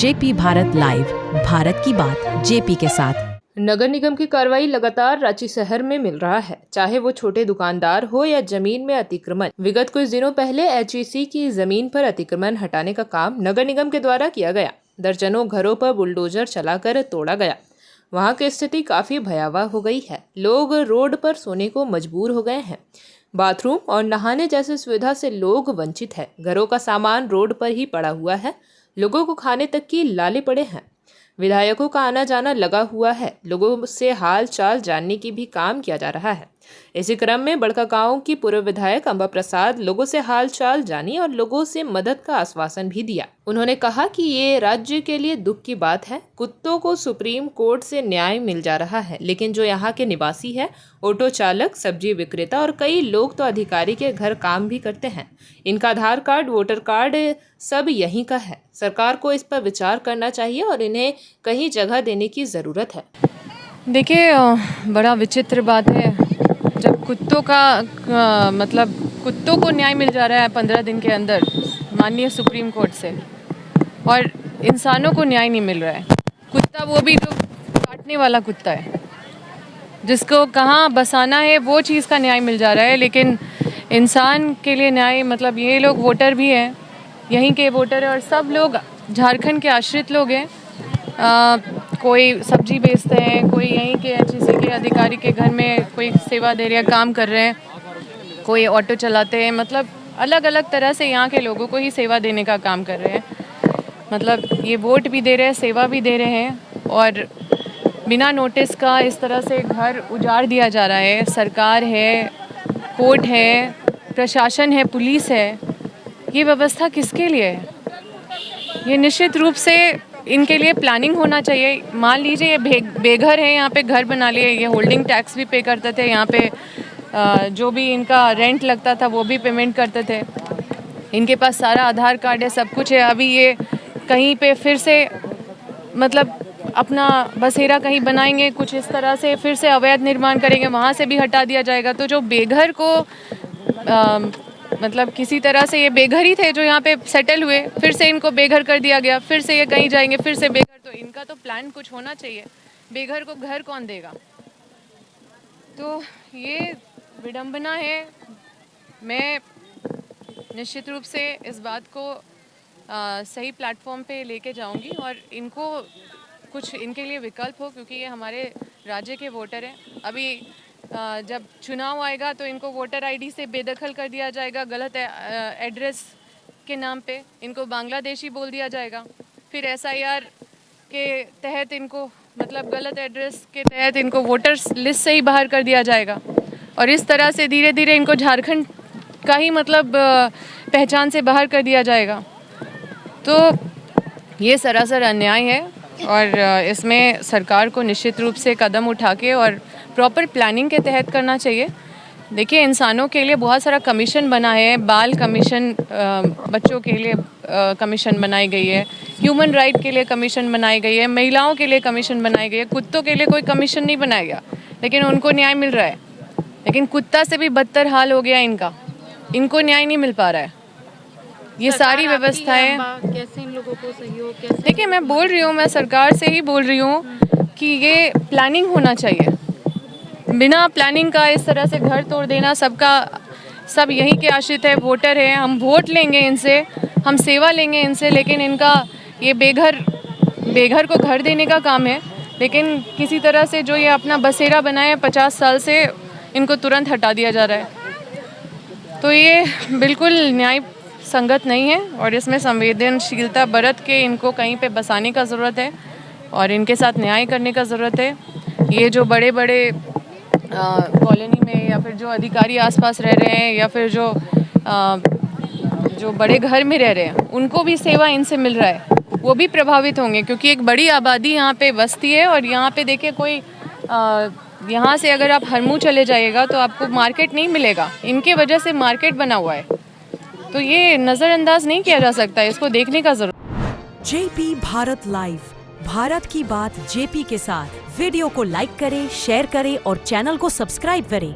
JP Bharat live, Bharat की बात JP के साथ। नगर निगम की कार्रवाई लगातार रांची शहर में मिल रहा है, चाहे वो छोटे दुकानदार हो या जमीन में अतिक्रमण। विगत कुछ दिनों पहले एचईसी की जमीन पर अतिक्रमण हटाने का काम नगर निगम के द्वारा किया गया। दर्जनों घरों पर बुलडोजर चलाकर तोड़ा गया। वहां की स्थिति काफी भयावह हो गई है। लोग रोड पर सोने को मजबूर हो गए हैं। बाथरूम और नहाने जैसी सुविधा से लोग वंचित है। घरों का सामान रोड पर ही पड़ा हुआ है। लोगों को खाने तक की लाले पड़े हैं। विधायकों का आना जाना लगा हुआ है। लोगों से हाल चाल जानने की भी काम किया जा रहा है। इसी क्रम में बड़कागांव की पूर्व विधायक अंबा प्रसाद लोगों से हाल चाल जानी और लोगों से मदद का आश्वासन भी दिया। उन्होंने कहा कि ये राज्य के लिए दुख की बात है। कुत्तों को सुप्रीम कोर्ट से न्याय मिल जा रहा है, लेकिन जो यहाँ के निवासी है, ऑटो चालक, सब्जी विक्रेता और कई लोग तो अधिकारी के घर काम भी करते हैं। इनका आधार कार्ड, वोटर कार्ड सब यहीं का है। सरकार को इस पर विचार करना चाहिए और इन्हें कहीं जगह देने की ज़रूरत है। देखिए, बड़ा विचित्र बात है जब कुत्तों का मतलब कुत्तों को न्याय मिल जा रहा है 15 दिन के अंदर माननीय सुप्रीम कोर्ट से, और इंसानों को न्याय नहीं मिल रहा है। कुत्ता वो भी जो काटने वाला कुत्ता है, जिसको कहाँ बसाना है वो चीज़ का न्याय मिल जा रहा है, लेकिन इंसान के लिए न्याय मतलब ये लोग वोटर भी हैं, यहीं के वोटर हैं और सब लोग झारखंड के आश्रित लोग हैं। कोई सब्जी बेचते हैं, कोई यहीं के एचईसी के अधिकारी के घर में कोई सेवा दे रहे हैं, काम कर रहे हैं, कोई ऑटो चलाते हैं। मतलब अलग अलग तरह से यहाँ के लोगों को ही सेवा देने का काम कर रहे हैं। मतलब ये वोट भी दे रहे हैं, सेवा भी दे रहे हैं, और बिना नोटिस का इस तरह से घर उजाड़ दिया जा रहा है। सरकार है, कोर्ट है, प्रशासन है, पुलिस है, ये व्यवस्था किसके लिए है? ये निश्चित रूप से इनके लिए प्लानिंग होना चाहिए। मान लीजिए ये बेघर है, यहाँ पे घर बना लिए, ये होल्डिंग टैक्स भी पे करते थे, यहाँ पे जो भी इनका रेंट लगता था वो भी पेमेंट करते थे। इनके पास सारा आधार कार्ड है, सब कुछ है। अभी ये कहीं पे फिर से मतलब अपना बसेरा कहीं बनाएंगे, कुछ इस तरह से फिर से अवैध निर्माण करेंगे, वहाँ से भी हटा दिया जाएगा। तो जो बेघर को मतलब किसी तरह से ये बेघर ही थे जो यहाँ पे सेटल हुए, फिर से इनको बेघर कर दिया गया, फिर से ये कहीं जाएंगे, फिर से बेघर। तो इनका तो प्लान कुछ होना चाहिए। बेघर को घर कौन देगा? तो ये विडंबना है। मैं निश्चित रूप से इस बात को सही प्लेटफॉर्म पे लेके जाऊंगी और इनको कुछ इनके लिए विकल्प हो, क्योंकि ये हमारे राज्य के वोटर हैं। अभी जब चुनाव आएगा तो इनको वोटर आईडी से बेदखल कर दिया जाएगा, गलत एड्रेस के नाम पे इनको बांग्लादेशी बोल दिया जाएगा। फिर एसआईआर के तहत इनको मतलब गलत एड्रेस के तहत इनको वोटर्स लिस्ट से ही बाहर कर दिया जाएगा, और इस तरह से धीरे धीरे इनको झारखंड का ही मतलब पहचान से बाहर कर दिया जाएगा। तो ये सरासर अन्याय है और इसमें सरकार को निश्चित रूप से कदम उठा के और प्रॉपर प्लानिंग के तहत करना चाहिए। देखिए, इंसानों के लिए बहुत सारा कमीशन बना है। बाल कमीशन, बच्चों के लिए कमीशन बनाई गई है, ह्यूमन राइट के लिए कमीशन बनाई गई है, महिलाओं के लिए कमीशन बनाई गई है। कुत्तों के लिए कोई कमीशन नहीं बनाया गया, लेकिन उनको न्याय मिल रहा है। लेकिन कुत्ता से भी बदतर हाल हो गया इनका, इनको न्याय नहीं मिल पा रहा है। ये सारी व्यवस्थाएं कैसे इन लोगों को सहयोग कैसे? देखिए, मैं बोल रही हूँ, मैं सरकार से ही बोल रही हूँ कि ये प्लानिंग होना चाहिए। बिना प्लानिंग का इस तरह से घर तोड़ देना, सब यहीं के आश्रित है, वोटर है, हम वोट लेंगे इनसे, हम सेवा लेंगे इनसे, लेकिन इनका ये बेघर को घर देने का काम है। लेकिन किसी तरह से जो ये अपना बसेरा बनाए 50 साल से, इनको तुरंत हटा दिया जा रहा है। तो ये बिल्कुल न्याय संगत नहीं है और इसमें संवेदनशीलता बरत के इनको कहीं पे बसाने का ज़रूरत है और इनके साथ न्याय करने का ज़रूरत है। ये जो बड़े बड़े कॉलोनी में या फिर जो अधिकारी आसपास रह रहे हैं या फिर जो बड़े घर में रह रहे हैं, उनको भी सेवा इनसे मिल रहा है, वो भी प्रभावित होंगे, क्योंकि एक बड़ी आबादी यहाँ पे बसती है। और यहाँ पे देखिए, कोई यहाँ से अगर आप हरमू चले जाइएगा तो आपको मार्केट नहीं मिलेगा। इनके वजह से मार्केट बना हुआ है, तो ये नज़रअंदाज नहीं किया जा सकता, इसको देखने का जरूर। जेपी भारत लाइव, भारत की बात जेपी के साथ। वीडियो को लाइक करें, शेयर करें और चैनल को सब्सक्राइब करें।